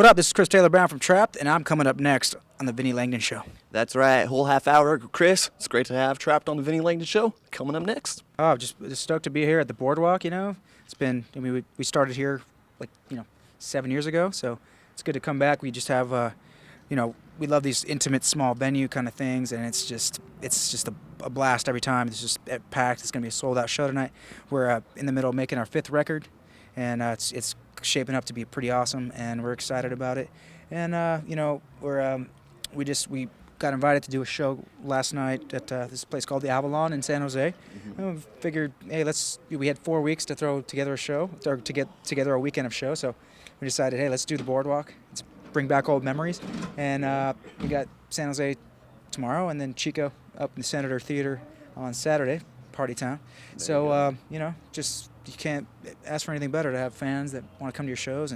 What up? This is Chris Taylor Brown from Trapt, and I'm coming up next on the Vinnie Langdon Show. That's right, whole half hour, Chris. It's great to have Trapt on the Vinnie Langdon Show. Coming up next. Oh, just stoked to be here at the boardwalk. It's been. We started here 7 years ago, so it's good to come back. We just have, we love these intimate, small venue kind of things, and it's just a blast every time. It's just packed. It's gonna be a sold out show tonight. We're in the middle of making our 5th record, and it's shaping up to be pretty awesome, and we're excited about it. And we got invited to do a show last night at this place called the Avalon in San Jose. And we figured, hey, we had 4 weeks to throw together a show, or to get together a weekend of show. So we decided, hey, let's do the boardwalk. Let's bring back old memories. And we got San Jose tomorrow, and then Chico up in the Senator Theater on Saturday, Party Town. So you can't ask for anything better to have fans that want to come to your shows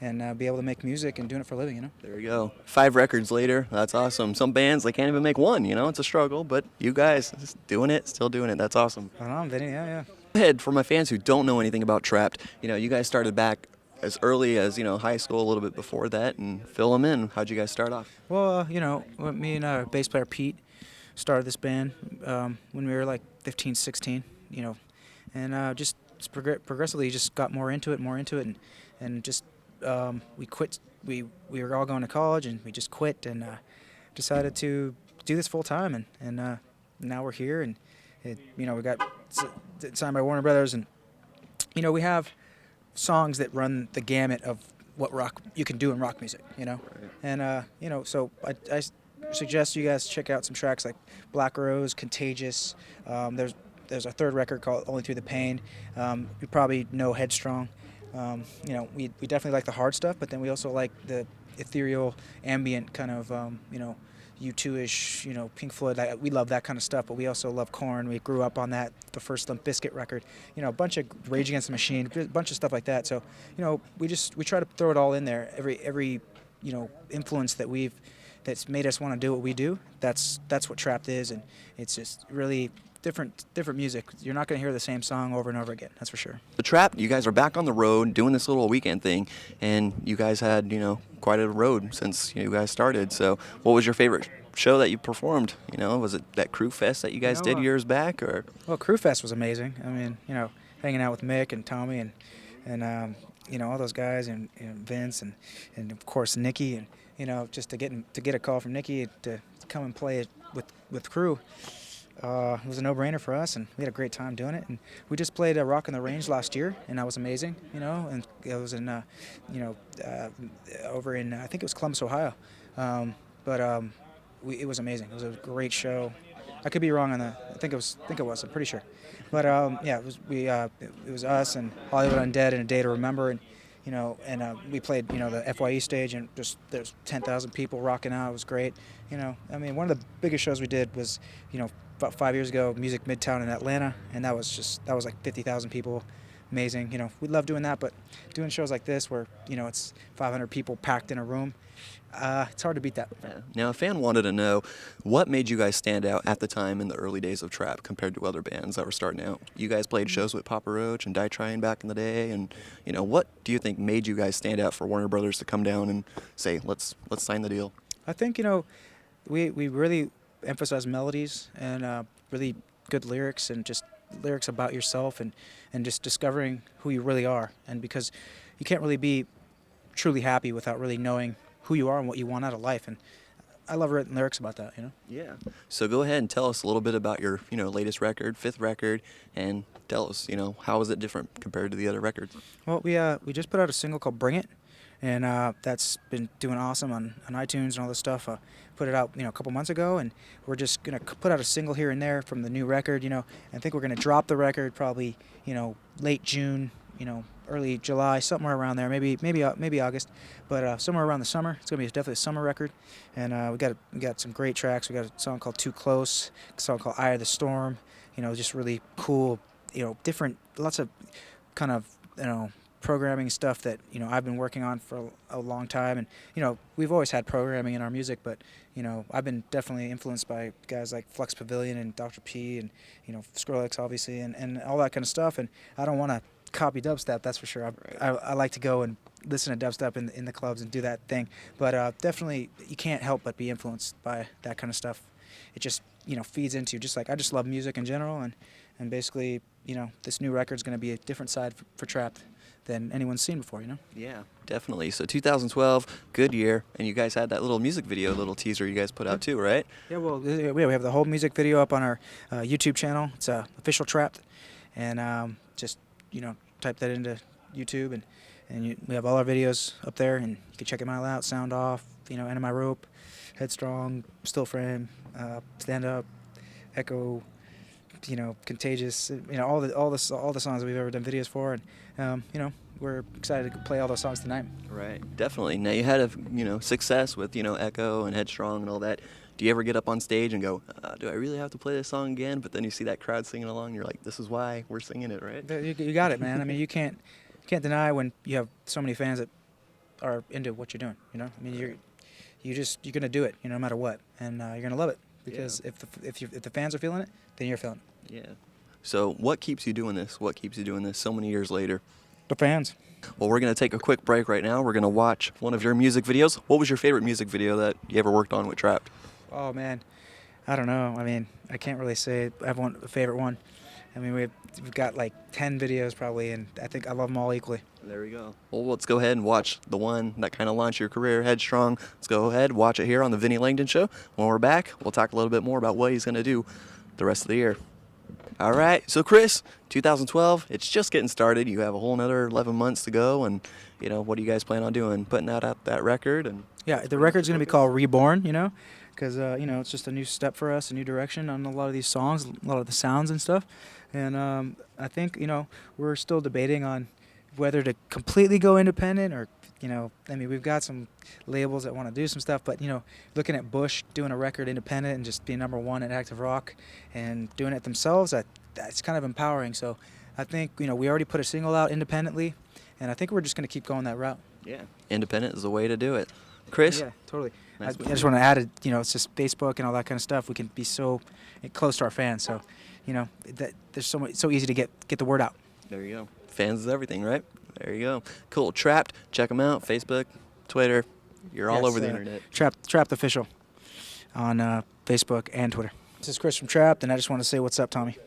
and be able to make music and doing it for a living. There you go. 5 records later. That's awesome. Some bands, they can't even make one. It's a struggle, but you guys just still doing it. That's awesome. Right on, Vinny. Yeah. Go ahead, for my fans who don't know anything about Trapt, you guys started back as early as high school, a little bit before that, and fill them in. How'd you guys start off? Well, me and our bass player Pete started this band when we were like 15, 16. And just progressively just got more into it, and just we quit. We were all going to college, and we just quit and decided to do this full time, and now we're here, and we got signed by Warner Brothers, and we have songs that run the gamut of what rock you can do in rock music, Right. And so I suggest you guys check out some tracks like Black Rose, Contagious. There's our 3rd record called Only Through the Pain. You probably know Headstrong. We definitely like the hard stuff, but then we also like the ethereal, ambient kind of, U2-ish, Pink Floyd. We love that kind of stuff, but we also love Korn. We grew up on that, the first Limp Bizkit record. A bunch of Rage Against the Machine, a bunch of stuff like that. So, we try to throw it all in there. Every influence that's made us want to do what we do. That's what Trapt is, and it's just really different music. You're not going to hear the same song over and over again, that's for sure. The Trapt, you guys are back on the road doing this little weekend thing, and you guys had, quite a road since you guys started. So what was your favorite show that you performed? Was it that Crew Fest that you guys did years back? Or? Well, Crew Fest was amazing. I mean, hanging out with Mick and Tommy and all those guys, and Vince and of course Nikki, and just to get a call from Nikki to come and play it with Crew. It was a no-brainer for us, and we had a great time doing it. And we just played Rock in the Range last year, and that was amazing, and it was in, over in, I think it was Columbus, Ohio. It was amazing. It was a great show. I could be wrong on that. I think it was. I'm pretty sure. But it was us and Hollywood Undead and A Day to Remember, and we played the FYE stage, and just there's 10,000 people rocking out. It was great. One of the biggest shows we did was about 5 years ago, Music Midtown in Atlanta, and that was like 50,000 people. Amazing. We love doing that, but doing shows like this where it's 500 people packed in a room, it's hard to beat that. Yeah. Now, a fan wanted to know what made you guys stand out at the time in the early days of Trapt compared to other bands that were starting out. You guys played shows with Papa Roach and Die Trying back in the day, and what do you think made you guys stand out for Warner Brothers to come down and say, let's sign the deal? I think we really emphasize melodies and really good lyrics, and just lyrics about yourself, and just discovering who you really are. And because you can't really be truly happy without really knowing who you are and what you want out of life. And I love writing lyrics about that, Yeah. So go ahead and tell us a little bit about your, latest record, 5th record, and tell us, how is it different compared to the other records? Well, we just put out a single called Bring It, and that's been doing awesome on iTunes and all this stuff. Put it out, a couple months ago, and we're just gonna put out a single here and there from the new record. I think we're gonna drop the record probably, late June, early July, somewhere around there, maybe August, but somewhere around the summer. It's gonna be definitely a summer record, and we got some great tracks. We got a song called Too Close, a song called Eye of the Storm. Just really cool, different, lots of kind of programming stuff that I've been working on for a long time, and we've always had programming in our music, but I've been definitely influenced by guys like Flux Pavilion and Dr. P and Skrillex obviously, and all that kind of stuff, and I don't want to copy dubstep, that's for sure. I like to go and listen to dubstep in the clubs and do that thing. But definitely, you can't help but be influenced by that kind of stuff. It just feeds into you. Just like I just love music in general, and basically this new record's going to be a different side for Trapt than anyone's seen before. Yeah, definitely. So 2012, good year, and you guys had that little music video, little teaser you guys put out too, right? Yeah, well, we have the whole music video up on our YouTube channel. It's official Trapt, and just type that into YouTube, and we have all our videos up there, and you can check them all out. Sound Off, End of My Rope, Headstrong, Still Frame, Stand Up, Echo, Contagious, all the songs we've ever done videos for, and we're excited to play all those songs tonight. Right, definitely. Now you had a success with Echo and Headstrong and all that. Do you ever get up on stage and go, do I really have to play this song again? But then you see that crowd singing along, and you're like, this is why we're singing it, right? You got it, man. I mean, you can't deny when you have so many fans that are into what you're doing. I mean, you're gonna do it, no matter what, and you're gonna love it because if the fans are feeling it, then you're feeling it. Yeah. So what keeps you doing this? What keeps you doing this so many years later? The fans. Well, we're going to take a quick break right now. We're going to watch one of your music videos. What was your favorite music video that you ever worked on with Trapt? Oh, man. I don't know. I mean, I can't really say I have a favorite one. I mean, we've got like 10 videos probably, and I think I love them all equally. There we go. Well, let's go ahead and watch the one that kind of launched your career, Headstrong. Let's go ahead, watch it here on the Vinnie Langdon Show. When we're back, we'll talk a little bit more about what he's going to do the rest of the year. All right, so Chris, 2012, it's just getting started. You have a whole another 11 months to go, and what do you guys plan on doing? Putting out that record? And yeah, the record's going to be called Reborn, because it's just a new step for us, a new direction on a lot of these songs, a lot of the sounds and stuff. And I think we're still debating on whether to completely go independent or I mean, we've got some labels that want to do some stuff, but looking at Bush doing a record independent and just being #1 at Active Rock and doing it themselves, that's kind of empowering. So I think we already put a single out independently, and I think we're just going to keep going that route. Yeah, independent is the way to do it. Chris? Yeah, totally. Nice I just want to add it. It's just Facebook and all that kind of stuff. We can be so close to our fans, so that there's so easy to get the word out. There you go. Fans is everything, right? There you go. Cool. Trapt. Check them out. Facebook, Twitter. You're all over the internet. Trapt Official on Facebook and Twitter. This is Chris from Trapt, and I just want to say what's up, Tommy.